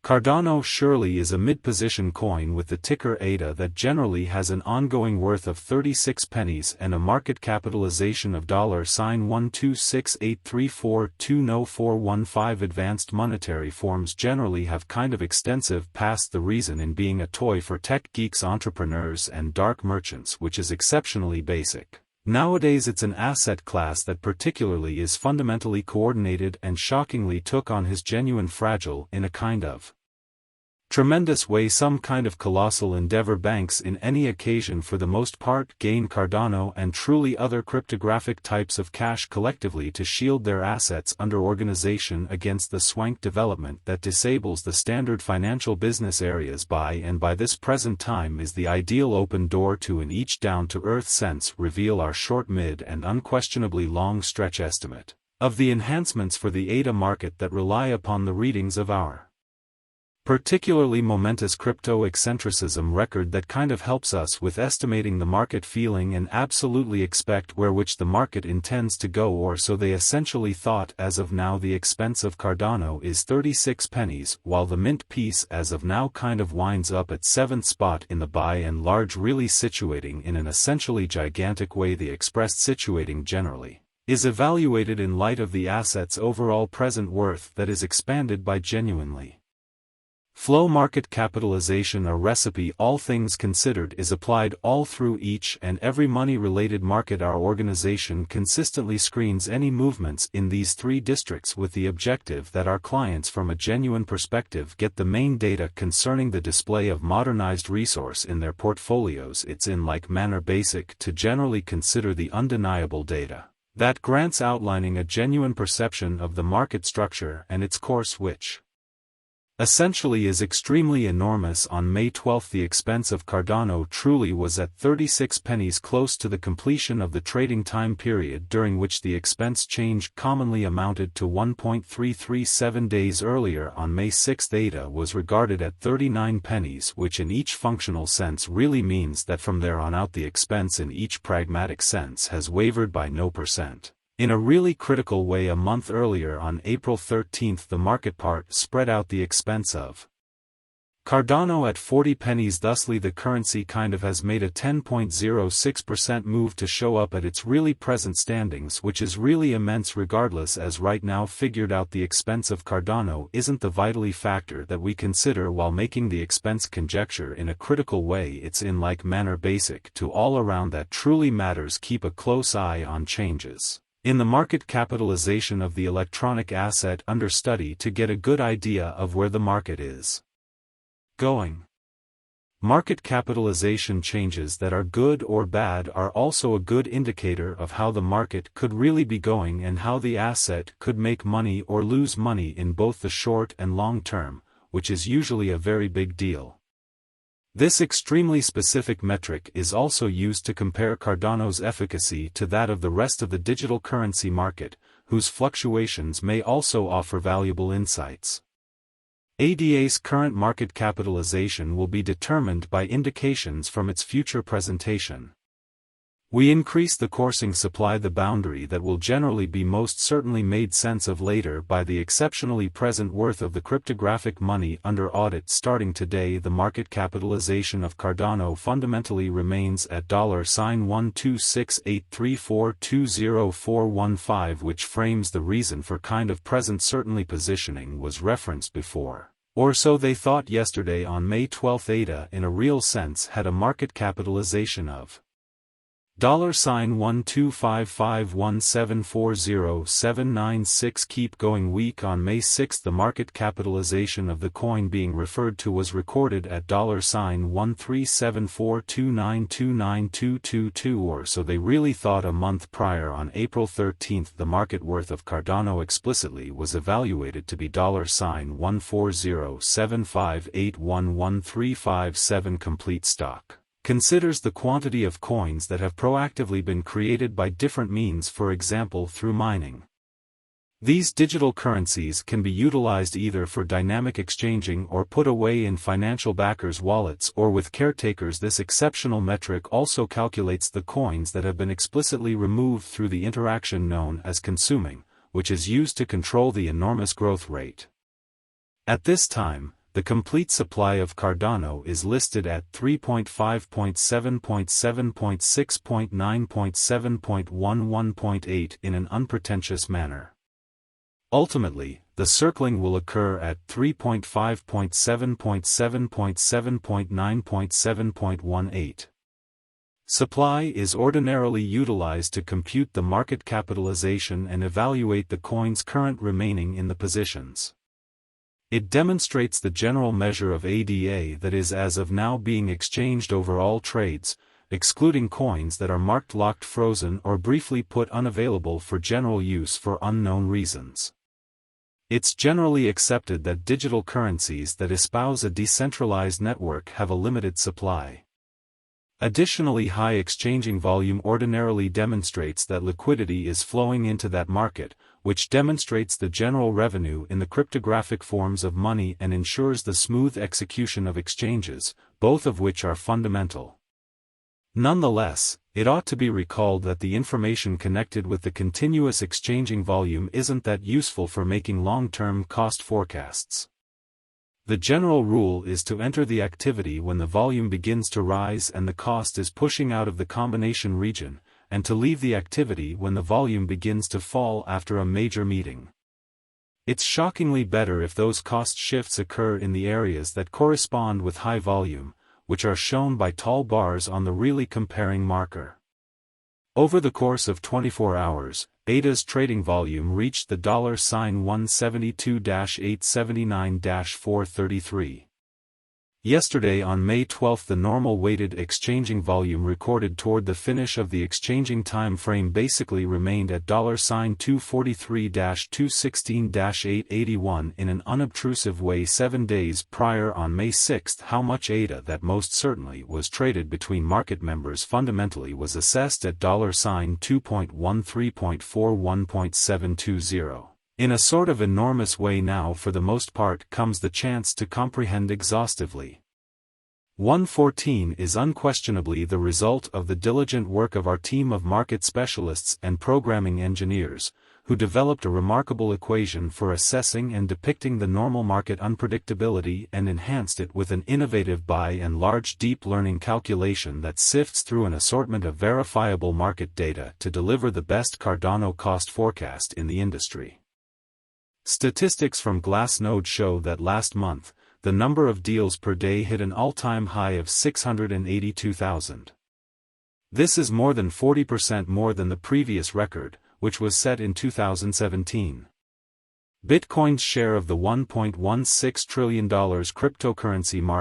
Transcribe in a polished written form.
Cardano surely is a mid-position coin with the ticker ADA that generally has an ongoing worth of 36 pennies and a market capitalization of $12683420415. Advanced monetary forms generally have kind of extensive past the reason in being a toy for tech geeks, entrepreneurs and dark merchants, which is exceptionally basic. Nowadays it's an asset class that particularly is fundamentally coordinated and shockingly took on his genuine fragile in a kind of tremendous way. Some kind of colossal endeavor. Banks in any occasion for the most part gain Cardano and truly other cryptographic types of cash collectively to shield their assets under organization against the swank development that disables the standard financial business areas. By this present time is the ideal open door to in each down-to-earth sense reveal our short, mid and unquestionably long stretch estimate of the enhancements for the ADA market that rely upon the readings of our particularly momentous crypto eccentricism record that kind of helps us with estimating the market feeling and absolutely expect where which the market intends to go, or so they essentially thought. As of now the expense of Cardano is 36 pennies, while the mint piece as of now kind of winds up at 7th spot in the by and large, really situating in an essentially gigantic way. The expressed situating generally is evaluated in light of the asset's overall present worth that is expanded by genuinely flow market capitalization. A recipe, all things considered, is applied all through each and every money-related market. Our organization consistently screens any movements in these three districts with the objective that our clients from a genuine perspective get the main data concerning the display of modernized resource in their portfolios. It's in like manner basic to generally consider the undeniable data that grants outlining a genuine perception of the market structure and its course, which essentially is extremely enormous. On May 12 the expense of Cardano truly was at 36 pennies, close to the completion of the trading time period during which the expense change commonly amounted to 1.337 days earlier. On May 6 ADA was regarded at 39 pennies, which in each functional sense really means that from there on out the expense in each pragmatic sense has wavered by no percent. In a really critical way, a month earlier on April 13 the market part spread out the expense of Cardano at 40 pennies. Thusly the currency kind of has made a 10.06% move to show up at its really present standings, which is really immense regardless, as right now figured out the expense of Cardano isn't the vitally factor that we consider while making the expense conjecture in a critical way. It's in like manner basic to all around that truly matters. Keep a close eye on changes in the market capitalization of the electronic asset under study to get a good idea of where the market is going. Market capitalization changes that are good or bad are also a good indicator of how the market could really be going and how the asset could make money or lose money in both the short and long term, which is usually a very big deal. This extremely specific metric is also used to compare Cardano's efficacy to that of the rest of the digital currency market, whose fluctuations may also offer valuable insights. ADA's current market capitalization will be determined by indications from its future presentation. We increase the coursing supply, the boundary that will generally be most certainly made sense of later by the exceptionally present worth of the cryptographic money under audit. Starting today the market capitalization of Cardano fundamentally remains at $12683420415, which frames the reason for kind of present certainly positioning was referenced before. Or so they thought yesterday on May 12. ADA in a real sense had a market capitalization of $12551740796. Keep going. Week on May 6 the market capitalization of the coin being referred to was recorded at $13742929222, or so they really thought a month prior. On April 13 the market worth of Cardano explicitly was evaluated to be $14075811357. Complete stock considers the quantity of coins that have proactively been created by different means, for example through mining. These digital currencies can be utilized either for dynamic exchanging or put away in financial backers' wallets or with caretakers. This exceptional metric also calculates the coins that have been explicitly removed through the interaction known as consuming, which is used to control the enormous growth rate. At this time, the complete supply of Cardano is listed at 3.5.7.7.6.9.7.11.8 in an unpretentious manner. Ultimately, the circling will occur at 3.5.7.7.7.9.7.18. Supply is ordinarily utilized to compute the market capitalization and evaluate the coin's current remaining in the positions. It demonstrates the general measure of ADA that is as of now being exchanged over all trades, excluding coins that are marked locked frozen or briefly put unavailable for general use for unknown reasons. It's generally accepted that digital currencies that espouse a decentralized network have a limited supply. Additionally, high exchanging volume ordinarily demonstrates that liquidity is flowing into that market, which demonstrates the general revenue in the cryptographic forms of money and ensures the smooth execution of exchanges, both of which are fundamental. Nonetheless, it ought to be recalled that the information connected with the continuous exchanging volume isn't that useful for making long-term cost forecasts. The general rule is to enter the activity when the volume begins to rise and the cost is pushing out of the combination region, and to leave the activity when the volume begins to fall after a major meeting. It's shockingly better if those cost shifts occur in the areas that correspond with high volume, which are shown by tall bars on the really comparing marker. Over the course of 24 hours, ADA's trading volume reached the $172-879-433. Yesterday on May 12 the normal weighted exchanging volume recorded toward the finish of the exchanging time frame basically remained at $243-216-881 in an unobtrusive way 7 days prior on May 6. How much ADA that most certainly was traded between market members fundamentally was assessed at $2.13.41.720. In a sort of enormous way now for the most part comes the chance to comprehend exhaustively. 114 is unquestionably the result of the diligent work of our team of market specialists and programming engineers, who developed a remarkable equation for assessing and depicting the normal market unpredictability and enhanced it with an innovative by and large deep learning calculation that sifts through an assortment of verifiable market data to deliver the best Cardano cost forecast in the industry. Statistics from Glassnode show that last month, the number of deals per day hit an all-time high of 682,000. This is more than 40% more than the previous record, which was set in 2017. Bitcoin's share of the $1.16 trillion cryptocurrency market